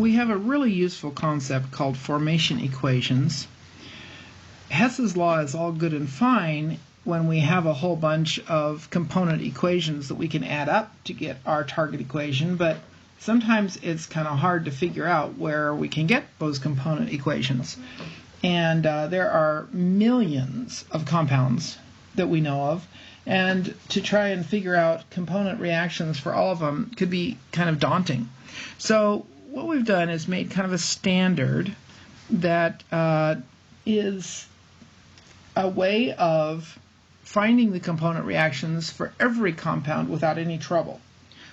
we have a really useful concept called formation equations. Hess's law is all good and fine when we have a whole bunch of component equations that we can add up to get our target equation, but sometimes it's kind of hard to figure out where we can get those component equations. And there are millions of compounds that we know of, and to try and figure out component reactions for all of them could be kind of daunting. So what we've done is made kind of a standard that is a way of finding the component reactions for every compound without any trouble.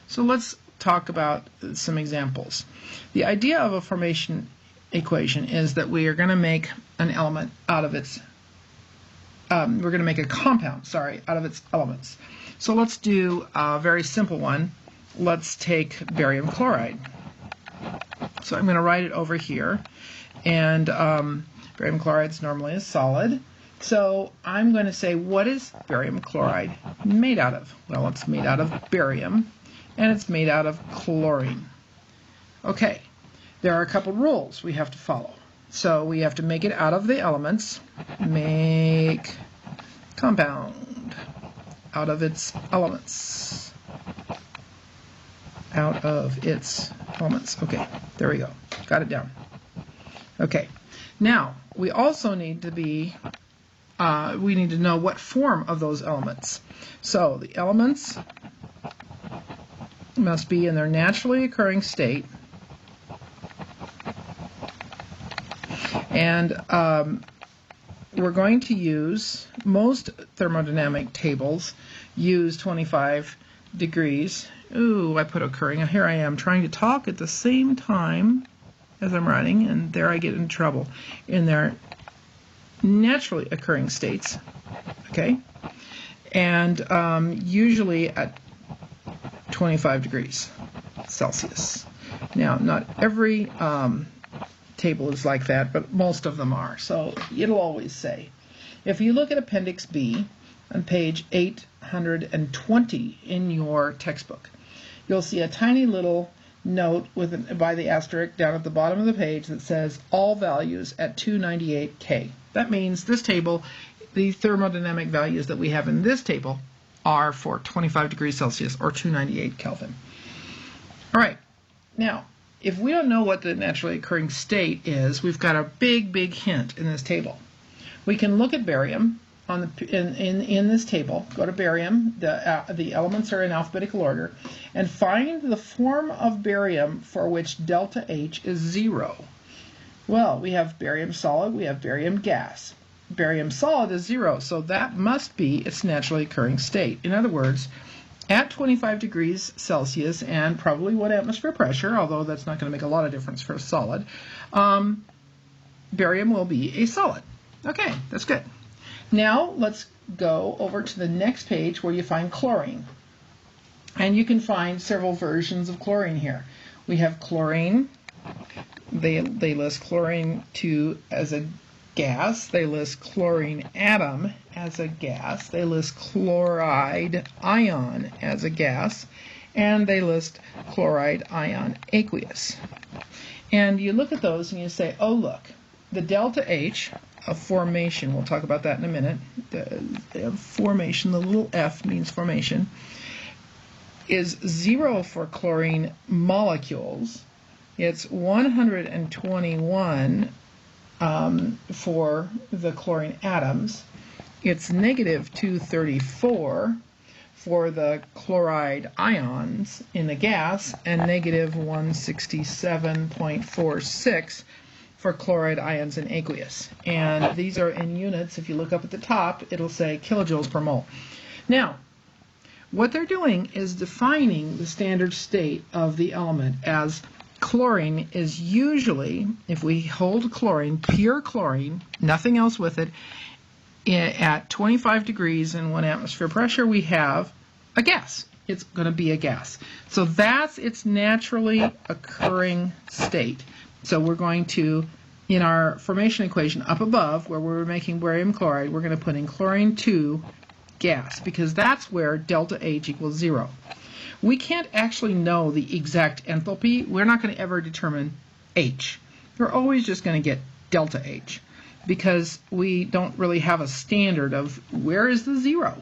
So let's talk about some examples. The idea of a formation equation is that we are going to make an element out of its we're going to make a compound, out of its elements. So let's do a very simple one. Let's take barium chloride. So I'm going to write it over here, and barium chloride is normally a solid. So I'm going to say, what is barium chloride made out of? Well, it's made out of barium, and it's made out of chlorine. Okay, there are a couple rules we have to follow. So we have to make it out of the elements. Make compound out of its elements. Out of its elements. Okay, there we go. Got it down. Okay, now we also need to we need to know what form of those elements. So the elements must be in their naturally occurring state. And we're going to use, most thermodynamic tables use 25 degrees. Ooh, I put occurring. Here I am trying to talk at the same time as I'm writing, and there I get in trouble. In their naturally occurring states, okay? And usually at 25 degrees Celsius. Now, not every table is like that, but most of them are. So it'll always say, if you look at Appendix B on page 820 in your textbook, you'll see a tiny little note by the asterisk down at the bottom of the page that says all values at 298 K. That means this table, the thermodynamic values that we have in this table are for 25 degrees Celsius or 298 Kelvin. All right, now if we don't know what the naturally occurring state is, we've got a big hint in this table. We can look at barium on in this table. Go to barium. The elements are in alphabetical order, and find the form of barium for which delta H is 0. Well, we have barium solid. We have barium gas. Barium solid is 0, so that must be its naturally occurring state. In other words, at 25 degrees Celsius and probably 1 atmosphere pressure, although that's not going to make a lot of difference for a solid, barium will be a solid. Okay, that's good. Now let's go over to the next page where you find chlorine. And you can find several versions of chlorine here. We have chlorine. They list chlorine 2 as a gas. They list chlorine atom as a gas. They list chloride ion as a gas. And they list chloride ion aqueous. And you look at those and you say, oh look, the delta H of formation, we'll talk about that in a minute, the formation, the little f means formation, is 0 for chlorine molecules. It's 121 for the chlorine atoms. It's negative 234 for the chloride ions in the gas, and negative 167.46 for chloride ions in aqueous. And these are in units. If you look up at the top, it'll say kilojoules per mole. Now, what they're doing is defining the standard state of the element as chlorine is usually, if we hold chlorine, pure chlorine, nothing else with it, at 25 degrees and 1 atmosphere pressure, we have a gas. It's going to be a gas. So that's its naturally occurring state. So we're going to, in our formation equation up above, where we're making barium chloride, we're going to put in chlorine 2 gas, because that's where delta H equals 0. We can't actually know the exact enthalpy. We're not going to ever determine H. We're always just going to get delta H because we don't really have a standard of where is the zero.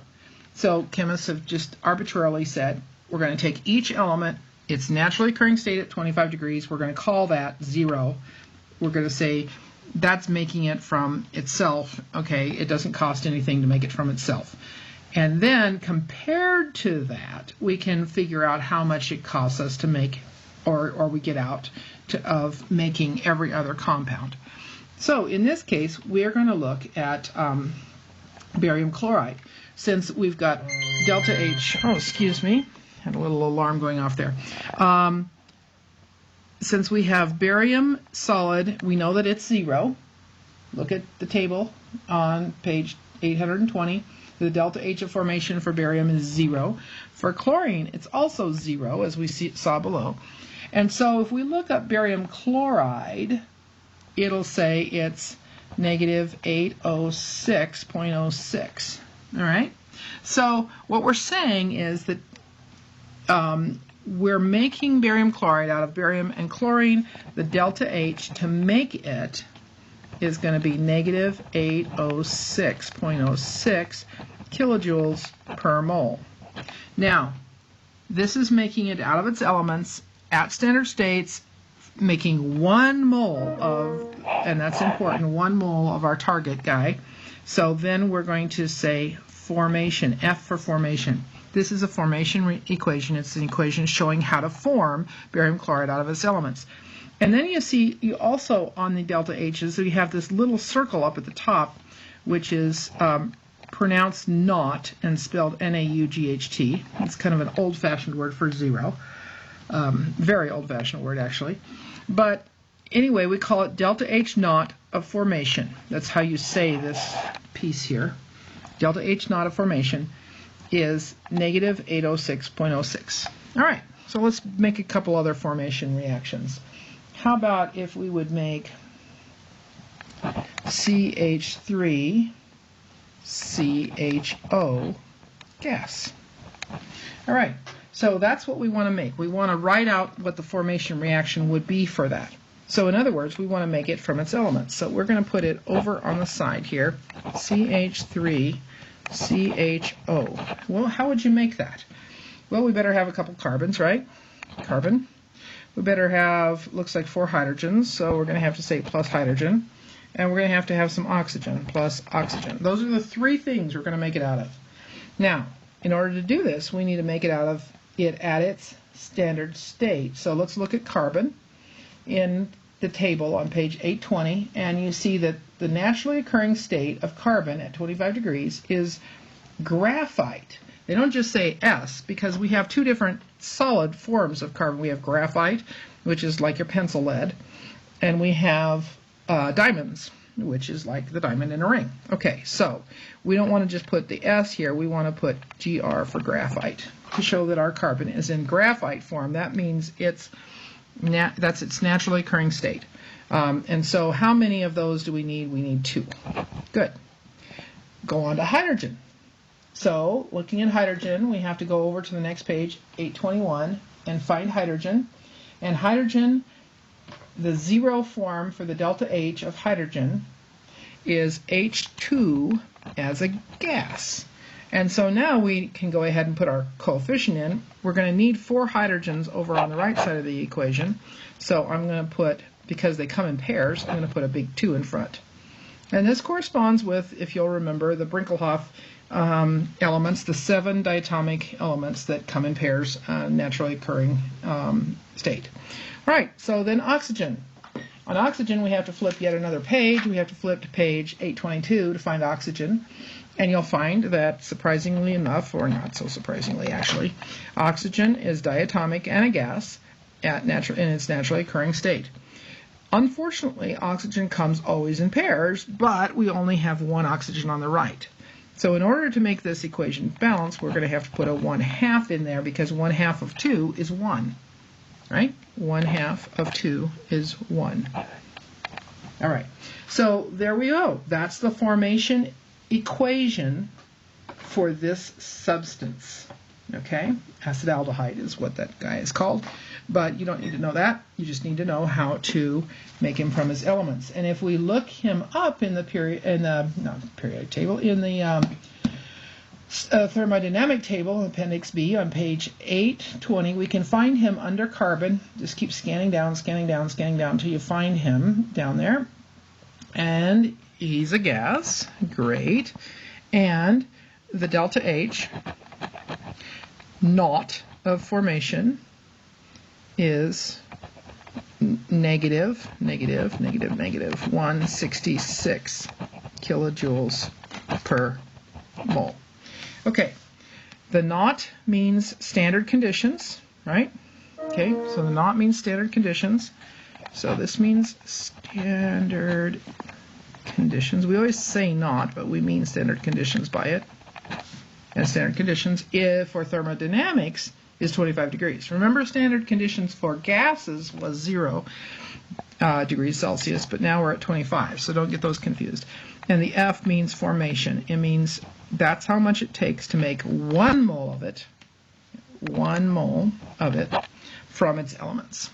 So chemists have just arbitrarily said we're going to take each element, its naturally occurring state at 25 degrees, we're going to call that 0. We're going to say that's making it from itself. Okay, it doesn't cost anything to make it from itself. And then compared to that, we can figure out how much it costs us to make, or we get out of making every other compound. So in this case, we're going to look at barium chloride. Since we've got delta H, oh, excuse me, had a little alarm going off there. Since we have barium solid, we know that it's 0. Look at the table on page 820. The delta H of formation for barium is 0. For chlorine, it's also 0, as we saw below. And so if we look up barium chloride, it'll say it's negative 806.06. All right? So what we're saying is that we're making barium chloride out of barium and chlorine. The delta H to make it is going to be negative 806.06 kilojoules per mole. Now, this is making it out of its elements at standard states, making 1 mole of, and that's important, 1 mole of our target guy. So then we're going to say formation, F for formation. This is a formation equation. It's an equation showing how to form barium chloride out of its elements. And then you see, you also on the delta H's, so you have this little circle up at the top, which is pronounced not and spelled N-A-U-G-H-T. It's kind of an old-fashioned word for 0. Very old-fashioned word, actually. But anyway, we call it delta H naught of formation. That's how you say this piece here. Delta H naught of formation is negative 806.06. All right, so let's make a couple other formation reactions. How about if we would make CH3CHO gas? All right, so that's what we want to make. We want to write out what the formation reaction would be for that. So in other words, we want to make it from its elements. So we're going to put it over on the side here, CH3CHO. Well, how would you make that? Well, we better have a couple carbons, right? Carbon. We better have, looks like 4 hydrogens, so we're going to have to say plus hydrogen. And we're going to have some oxygen, plus oxygen. Those are the 3 things we're going to make it out of. Now, in order to do this, we need to make it out of it at its standard state. So let's look at carbon in the table on page 820, and you see that the naturally occurring state of carbon at 25 degrees is graphite. They don't just say S, because we have 2 different solid forms of carbon. We have graphite, which is like your pencil lead, and we have diamonds, which is like the diamond in a ring. Okay, so we don't want to just put the S here. We want to put GR for graphite to show that our carbon is in graphite form. That means that's its naturally occurring state. And so how many of those do we need? We need 2. Good. Go on to hydrogen. So looking at hydrogen, we have to go over to the next page, 821, and find hydrogen. And hydrogen, the 0 form for the delta H of hydrogen is H2 as a gas. And so now we can go ahead and put our coefficient in. We're going to need 4 hydrogens over on the right side of the equation. So I'm going to put, because they come in pairs, I'm going to put a big 2 in front. And this corresponds with, if you'll remember, the Brinkelhoff elements, the 7 diatomic elements that come in pairs, naturally occurring state. All right, so then oxygen. On oxygen, we have to flip yet another page. We have to flip to page 822 to find oxygen. And you'll find that, surprisingly enough, or not so surprisingly actually, oxygen is diatomic and a gas in its naturally occurring state. Unfortunately, oxygen comes always in pairs, but we only have 1 oxygen on the right. So in order to make this equation balance, we're going to have to put a 1/2 in there, because 1/2 of 2 is 1. Right? 1/2 of 2 is 1. All right. So there we go. That's the formation equation for this substance. Okay, acetaldehyde is what that guy is called, but you don't need to know that. You just need to know how to make him from his elements. And if we look him up in the periodic table, in the thermodynamic table, Appendix B on page 820, we can find him under carbon. Just keep scanning down, scanning down, scanning down until you find him down there. And he's a gas. Great. And the delta H naught of formation is negative 166 kilojoules per mole. Okay, the naught means standard conditions, right? Okay, so the naught means standard conditions. So this means standard conditions. We always say naught, but we mean standard conditions by it. And standard conditions for thermodynamics is 25 degrees. Remember, standard conditions for gases was 0 degrees Celsius, but now we're at 25, so don't get those confused. And the F means formation. It means that's how much it takes to make 1 mole of it from its elements.